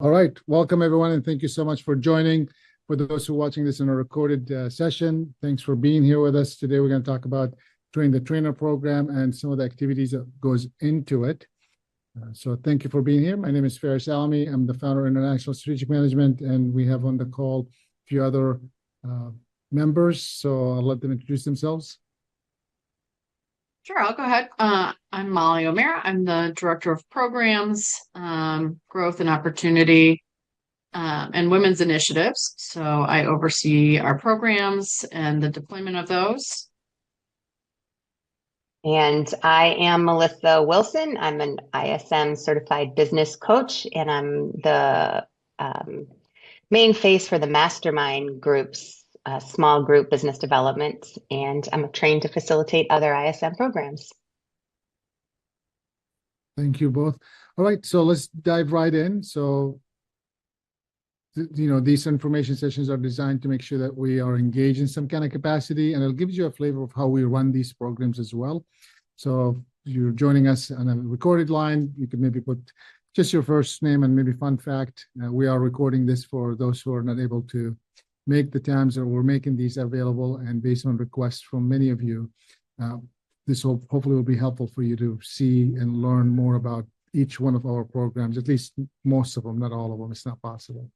All right, welcome everyone, and thank you so much for joining. For those who are watching this in a recorded session, thanks for being here with us. Today we're going to talk about Train the Trainer program and some of the activities that goes into it. So thank you for being here. My name is Faris Alami. I'm the founder of International Strategic Management, and we have on the call a few other members, so I'll let them introduce themselves. Sure, I'll go ahead. I'm Molly O'Meara. I'm the Director of Programs, Growth and Opportunity, and Women's Initiatives. So I oversee our programs and the deployment of those. And I am Melissa Wilson. I'm an ISM certified business coach, and I'm the main face for the mastermind groups, small group business development, and I'm trained to facilitate other ISM programs. Thank you both. All right, so let's dive right in. So, these information sessions are designed to make sure that we are engaged in some kind of capacity, and it gives you a flavor of how we run these programs as well. So if you're joining us on a recorded line, you could maybe put just your first name and maybe fun fact. We are recording this for those who are not able to make the times, or we're making these available, and based on requests from many of you, this hopefully will be helpful for you to see and learn more about each one of our programs, at least most of them, not all of them. It's not possible.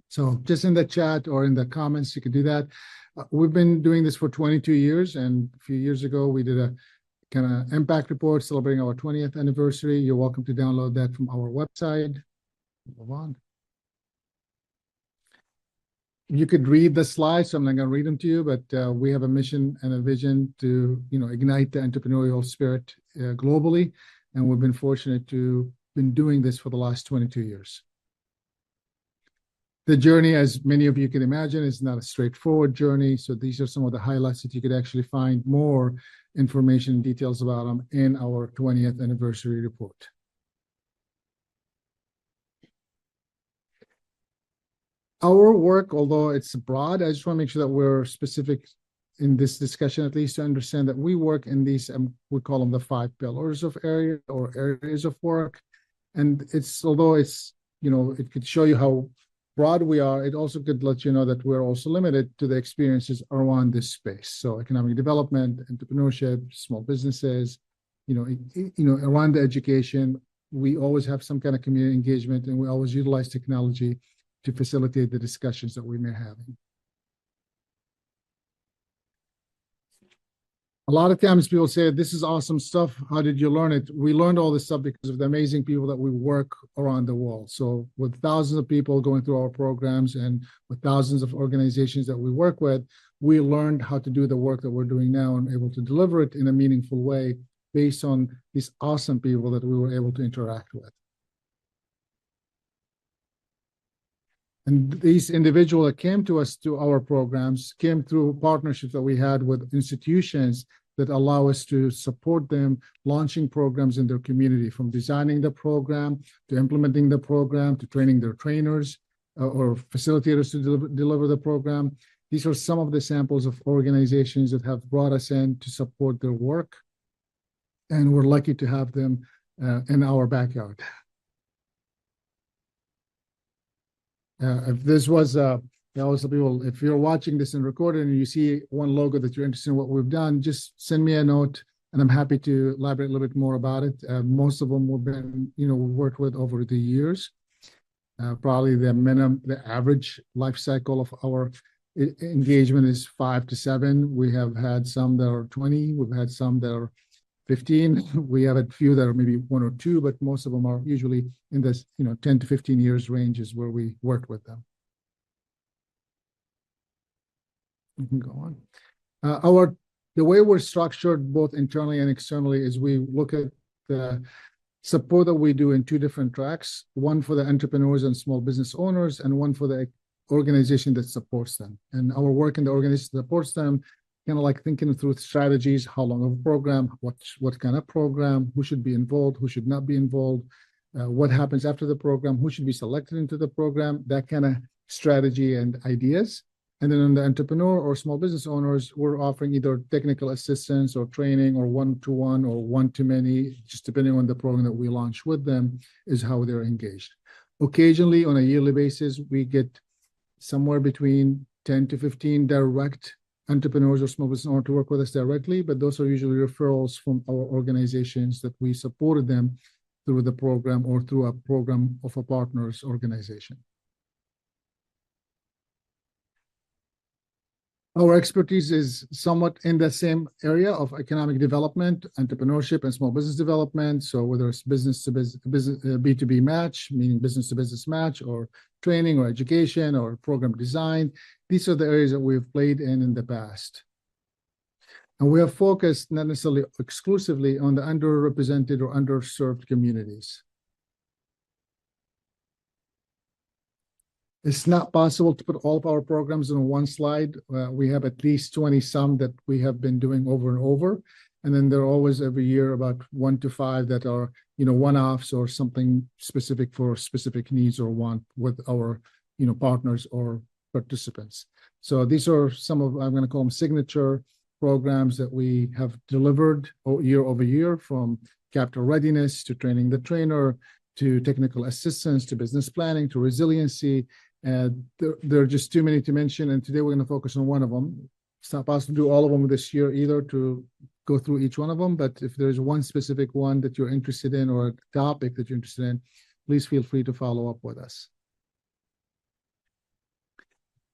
So just in the chat or in the comments, you could do that. We've been doing this for 22 years, and a few years ago, we did a kind of impact report celebrating our 20th anniversary. You're welcome to download that from our website. Move on. You could read the slides, so I'm not going to read them to you, but we have a mission and a vision to, ignite the entrepreneurial spirit globally, and we've been fortunate to been doing this for the last 22 years. The journey, as many of you can imagine, is not a straightforward journey. So these are some of the highlights that you could actually find more information and details about them in our 20th anniversary report. Our work, although it's broad, I just want to make sure that we're specific in this discussion, at least to understand that we work in these, we call them the 5 pillars of areas of work. And although it's, it could show you how broad we are, it also could let you know that we're also limited to the experiences around this space. So economic development, entrepreneurship, small businesses, around the education, we always have some kind of community engagement, and we always utilize technology to facilitate the discussions that we may have. A lot of times people say, this is awesome stuff. How did you learn it? We learned all this stuff because of the amazing people that we work around the world. So with thousands of people going through our programs and with thousands of organizations that we work with, we learned how to do the work that we're doing now and able to deliver it in a meaningful way based on these awesome people that we were able to interact with. And these individuals that came to us to our programs came through partnerships that we had with institutions that allow us to support them launching programs in their community, from designing the program to implementing the program to training their trainers or facilitators to deliver the program. These are some of the samples of organizations that have brought us in to support their work, and we're lucky to have them in our backyard. If this was people, if you're watching this and recorded and you see one logo that you're interested in what we've done, just send me a note and I'm happy to elaborate a little bit more about it. Most of them we've been, worked with over the years. Probably the average life cycle of our engagement is 5 to 7. We have had some that are 20. We've had some that are 15. We have a few that are maybe 1 or 2, but most of them are usually in this, 10 to 15 years range is where we worked with them. You can go on. The way we're structured both internally and externally is we look at the support that we do in 2 different tracks, one for the entrepreneurs and small business owners, and one for the organization that supports them. And our work in the organization that supports them, kind of like thinking through strategies, how long of a program, what kind of program, who should be involved, who should not be involved, what happens after the program, who should be selected into the program, that kind of strategy and ideas. And then on the entrepreneur or small business owners, we're offering either technical assistance or training or one-to-one or one-to-many, just depending on the program that we launch with them, is how they're engaged. Occasionally, on a yearly basis, we get somewhere between 10 to 15 direct entrepreneurs or small business owners to work with us directly, but those are usually referrals from our organizations that we supported them through the program or through a program of a partner's organization. Our expertise is somewhat in the same area of economic development, entrepreneurship, and small business development. So whether it's business to business, B2B match, meaning business to business match, or training or education or program design, these are the areas that we've played in the past. And we have focused not necessarily exclusively on the underrepresented or underserved communities. It's not possible to put all of our programs on one slide. We have at least 20 some that we have been doing over and over. And then there are always every year about 1 to 5 that are, one-offs or something specific for specific needs or want with our, partners or participants. So these are some of, I'm going to call them signature programs that we have delivered year over year, from capital readiness to training the trainer, to technical assistance, to business planning, to resiliency. There are just too many to mention, and today we're going to focus on one of them. It's not possible to do all of them this year either, to go through each one of them, but if there's one specific one that you're interested in or a topic that you're interested in, please feel free to follow up with us.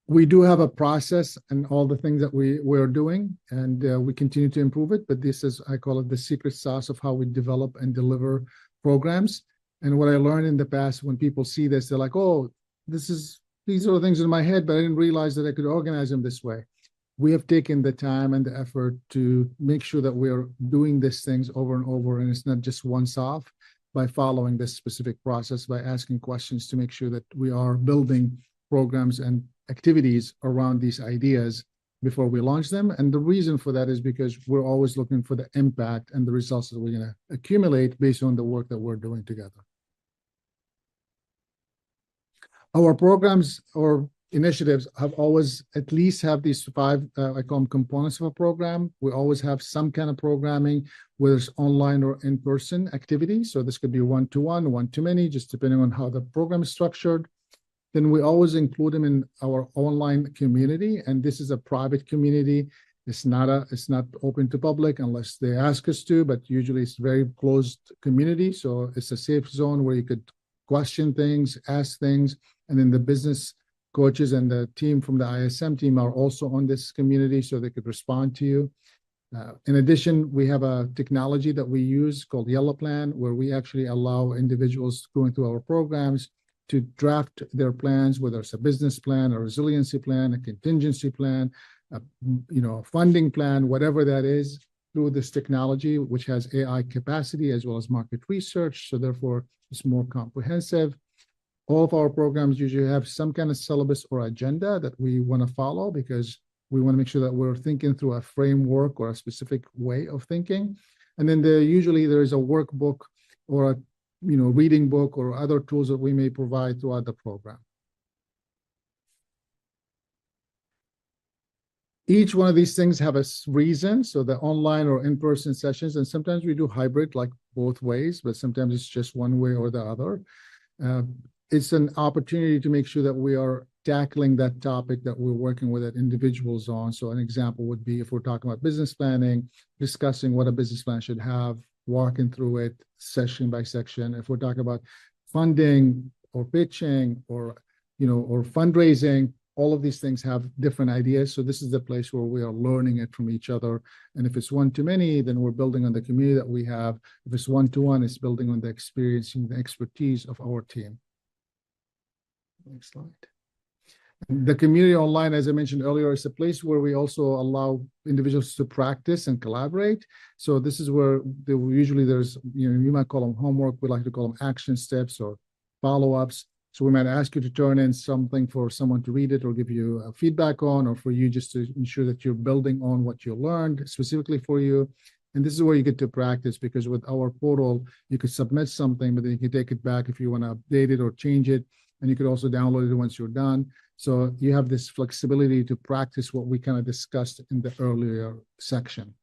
We do have a process and all the things that we're doing, and we continue to improve it, but this is, I call it the secret sauce of how we develop and deliver programs. And what I learned in the past, when people see this, they're like, oh, these are the things in my head, but I didn't realize that I could organize them this way. We have taken the time and the effort to make sure that we're doing these things over and over, and it's not just once off, by following this specific process, by asking questions to make sure that we are building programs and activities around these ideas before we launch them. And the reason for that is because we're always looking for the impact and the results that we're going to accumulate based on the work that we're doing together. Our programs or initiatives have always at least have these 5, I call them components of a program. We always have some kind of programming, whether it's online or in-person activity. So this could be one-to-one, one-to-many, just depending on how the program is structured. Then we always include them in our online community, and this is a private community. It's not open to public unless they ask us to, but usually it's a very closed community. So it's a safe zone where you could question things, ask things, and then the business coaches and the team from the ISM team are also on this community, so they could respond to you. In addition, we have a technology that we use called Yellow Plan, where we actually allow individuals going through our programs to draft their plans, whether it's a business plan, a resiliency plan, a contingency plan, a funding plan, whatever that is, through this technology, which has AI capacity as well as market research. So therefore, it's more comprehensive. All of our programs usually have some kind of syllabus or agenda that we want to follow, because we want to make sure that we're thinking through a framework or a specific way of thinking. And then usually there is a workbook or a reading book or other tools that we may provide throughout the program. Each one of these things have a reason. So the online or in-person sessions, and sometimes we do hybrid, like both ways, but sometimes it's just one way or the other. It's an opportunity to make sure that we are tackling that topic that we're working with individuals on. So an example would be if we're talking about business planning, discussing what a business plan should have, walking through it section by section. If we're talking about funding or pitching or fundraising, all of these things have different ideas. So this is the place where we are learning it from each other. And if it's one-to-many, then we're building on the community that we have. If it's one-to-one, it's building on the experience and the expertise of our team. Next slide. The community online, as I mentioned earlier, is a place where we also allow individuals to practice and collaborate. So this is where usually there's, you might call them homework. We like to call them action steps or follow-ups. So we might ask you to turn in something for someone to read it or give you feedback on, or for you just to ensure that you're building on what you learned specifically for you. And this is where you get to practice, because with our portal, you could submit something, but then you can take it back if you want to update it or change it. And you could also download it once you're done. So you have this flexibility to practice what we kind of discussed in the earlier section.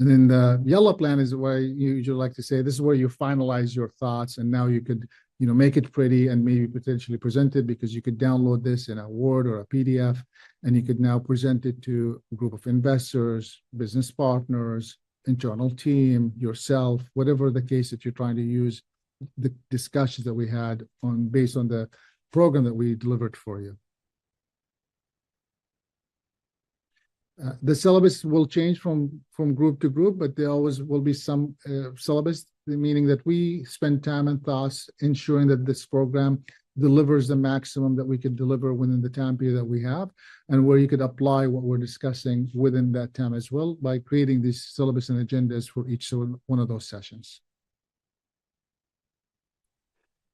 And then the yellow plan is where you usually like to say, this is where you finalize your thoughts, and now you could, make it pretty and maybe potentially present it, because you could download this in a Word or a PDF, and you could now present it to a group of investors, business partners, internal team, yourself, whatever the case that you're trying to use the discussions that we had based on the program that we delivered for you. The syllabus will change from group to group, but there always will be some syllabus, meaning that we spend time and thoughts ensuring that this program delivers the maximum that we could deliver within the time period that we have, and where you could apply what we're discussing within that time as well by creating these syllabus and agendas for each one of those sessions.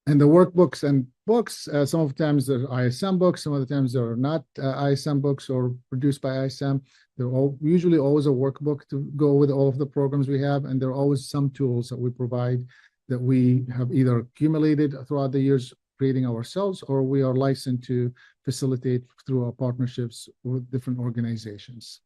And the workbooks and books, some of the times they're ISM books, some of the times they're not ISM books or produced by ISM. They're usually always a workbook to go with all of the programs we have, and there are always some tools that we provide that we have either accumulated throughout the years creating ourselves, or we are licensed to facilitate through our partnerships with different organizations.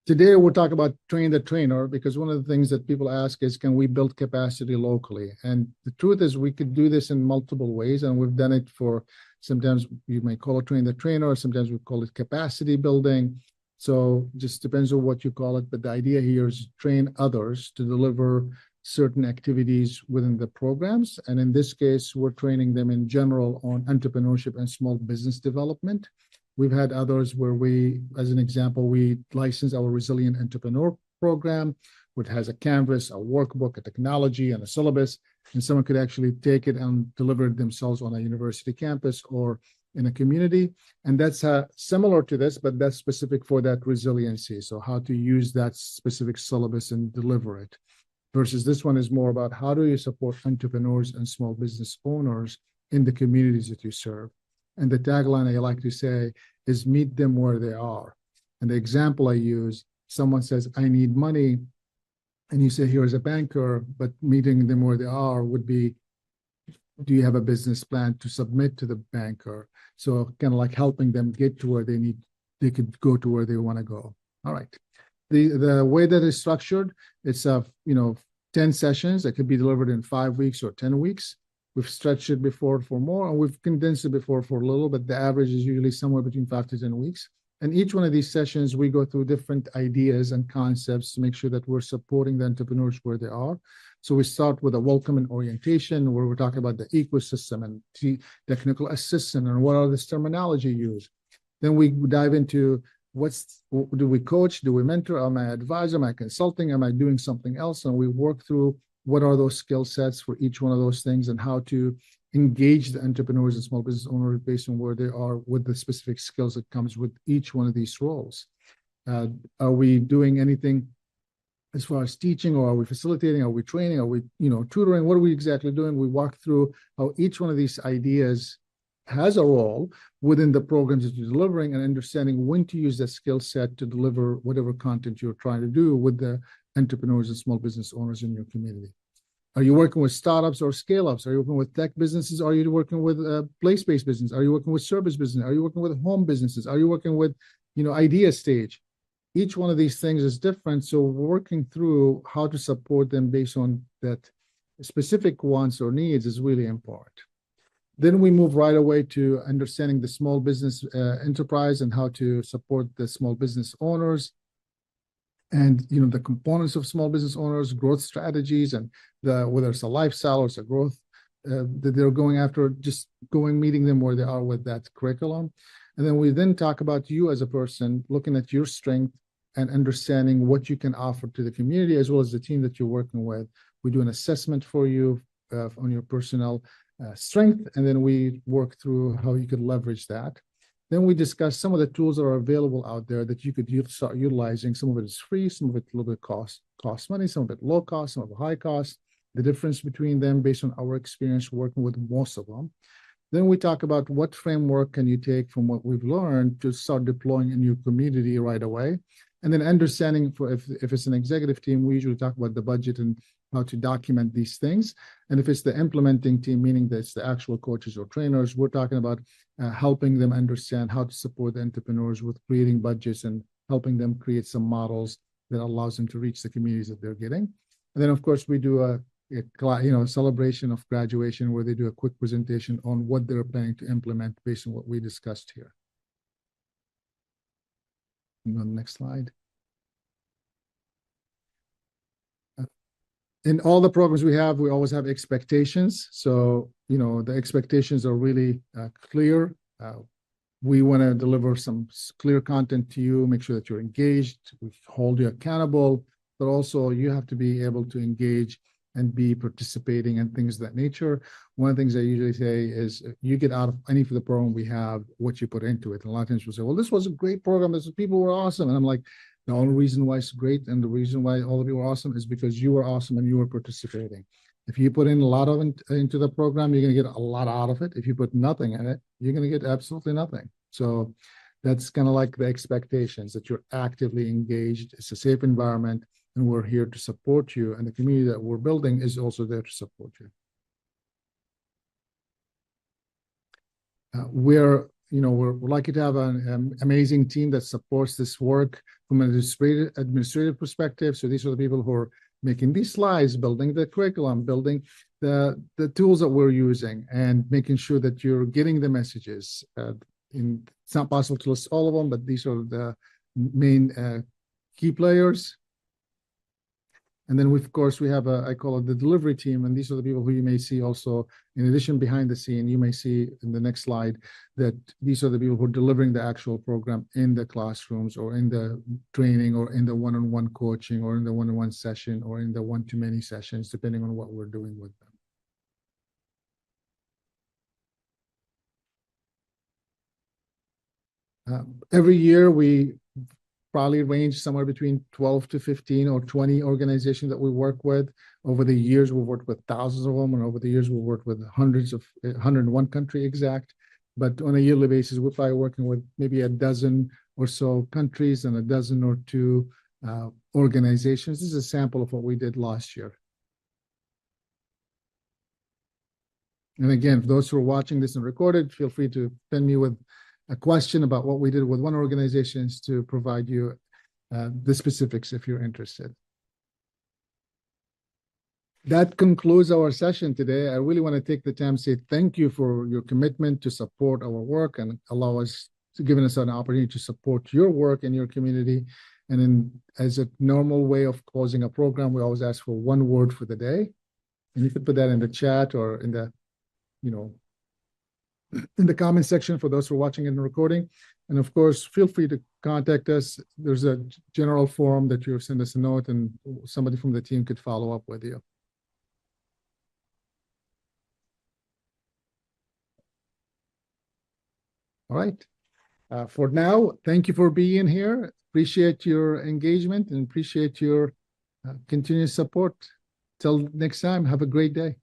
Today, we'll talk about train the trainer, because one of the things that people ask is, can we build capacity locally? And the truth is we could do this in multiple ways, and we've done it for, sometimes you may call it train the trainer, sometimes we call it capacity building. So just depends on what you call it. But the idea here is train others to deliver certain activities within the programs. And in this case, we're training them in general on entrepreneurship and small business development. We've had others where we, as an example, we license our Resilient Entrepreneur program, which has a canvas, a workbook, a technology, and a syllabus, and someone could actually take it and deliver it themselves on a university campus or in a community. And that's similar to this, but that's specific for that resiliency. So how to use that specific syllabus and deliver it. Versus this one is more about how do you support entrepreneurs and small business owners in the communities that you serve. And the tagline I like to say is meet them where they are. And the example I use, someone says, I need money. And you say, here's a banker, but meeting them where they are would be, do you have a business plan to submit to the banker? So kind of like helping them get to where they could go to where they want to go. All right. The way that is structured, it's 10 sessions that could be delivered in 5 weeks or 10 weeks. We've stretched it before for more, and we've condensed it before for a little, but the average is usually somewhere between 5 to 10 weeks. And each one of these sessions, we go through different ideas and concepts to make sure that we're supporting the entrepreneurs where they are. So we start with a welcome and orientation, where we're talking about the ecosystem and technical assistant and what are this terminology used. Then we dive into do we coach, do we mentor, am I an advisor, am I consulting, am I doing something else? And we work through what are those skill sets for each one of those things and how to engage the entrepreneurs and small business owners based on where they are with the specific skills that comes with each one of these roles. Are we doing anything as far as teaching, or are we facilitating? Are we training? Are we, tutoring? What are we exactly doing? We walk through how each one of these ideas has a role within the programs that you're delivering, and understanding when to use that skill set to deliver whatever content you're trying to do with the entrepreneurs and small business owners in your community. Are you working with startups or scale-ups? Are you working with tech businesses? Are you working with place-based business? Are you working with service business? Are you working with home businesses? Are you working with, idea stage? Each one of these things is different. So working through how to support them based on that specific wants or needs is really important. Then we move right away to understanding the small business enterprise and how to support the small business owners. And the components of small business owners, growth strategies, and whether it's a lifestyle or it's a growth that they're going after, just meeting them where they are with that curriculum. And then we talk about you as a person, looking at your strength and understanding what you can offer to the community as well as the team that you're working with. We do an assessment for you on your personal strength, and then we work through how you could leverage that. Then we discuss some of the tools that are available out there that you could start utilizing. Some of it is free, some of it a little bit cost money, some of it low cost, some of it high cost, the difference between them based on our experience working with most of them. Then we talk about what framework can you take from what we've learned to start deploying in your community right away. And then understanding for if it's an executive team, we usually talk about the budget and how to document these things. And if it's the implementing team, meaning that it's the actual coaches or trainers, we're talking about helping them understand how to support the entrepreneurs with creating budgets and helping them create some models that allows them to reach the communities that they're getting. And then, of course, we do a celebration of graduation where they do a quick presentation on what they're planning to implement based on what we discussed here. And on the next slide. In all the programs we have, we always have expectations. So, the expectations are really clear. We want to deliver some clear content to you, make sure that you're engaged, we hold you accountable, but also you have to be able to engage and be participating and things of that nature. One of the things I usually say is you get out of any of the program we have what you put into it. And a lot of times people say, well, this was a great program. People were awesome. And I'm like, the only reason why it's great and the reason why all of you were awesome is because you were awesome and you were participating. If you put in a lot of into the program, you're going to get a lot out of it. If you put nothing in it, you're going to get absolutely nothing. So that's kind of like the expectations that you're actively engaged. It's a safe environment. And we're here to support you, and the community that we're building is also there to support you. We're lucky to have an amazing team that supports this work from an administrative perspective. So these are the people who are making these slides, building the curriculum, building the tools that we're using, and making sure that you're getting the messages. It's not possible to list all of them, but these are the main key players. And then, of course, we have I call it the delivery team. And these are the people who you may see also, in addition, behind the scene. You may see in the next slide that these are the people who are delivering the actual program in the classrooms or in the training or in the one-on-one coaching or in the one-on-one session or in the one-to-many sessions, depending on what we're doing with them. Every year, we probably range somewhere between 12 to 15 or 20 organizations that we work with. Over the years, we've worked with thousands of them, and over the years, we've worked with 101 country exact. But on a yearly basis, we're probably working with maybe a dozen or so countries and a dozen or two organizations. This is a sample of what we did last year. And again, for those who are watching this and recorded, feel free to send me with a question about what we did with one organization to provide you the specifics if you're interested. That concludes our session today. I really want to take the time to say thank you for your commitment to support our work and giving us an opportunity to support your work in your community. And as a normal way of closing a program, we always ask for one word for the day. And you could put that in the chat or in the, in the comment section for those who are watching in the recording. And of course, feel free to contact us. There's a general form that you send us a note and somebody from the team could follow up with you. All right. For now, thank you for being here. Appreciate your engagement and appreciate your continued support. Till next time, have a great day.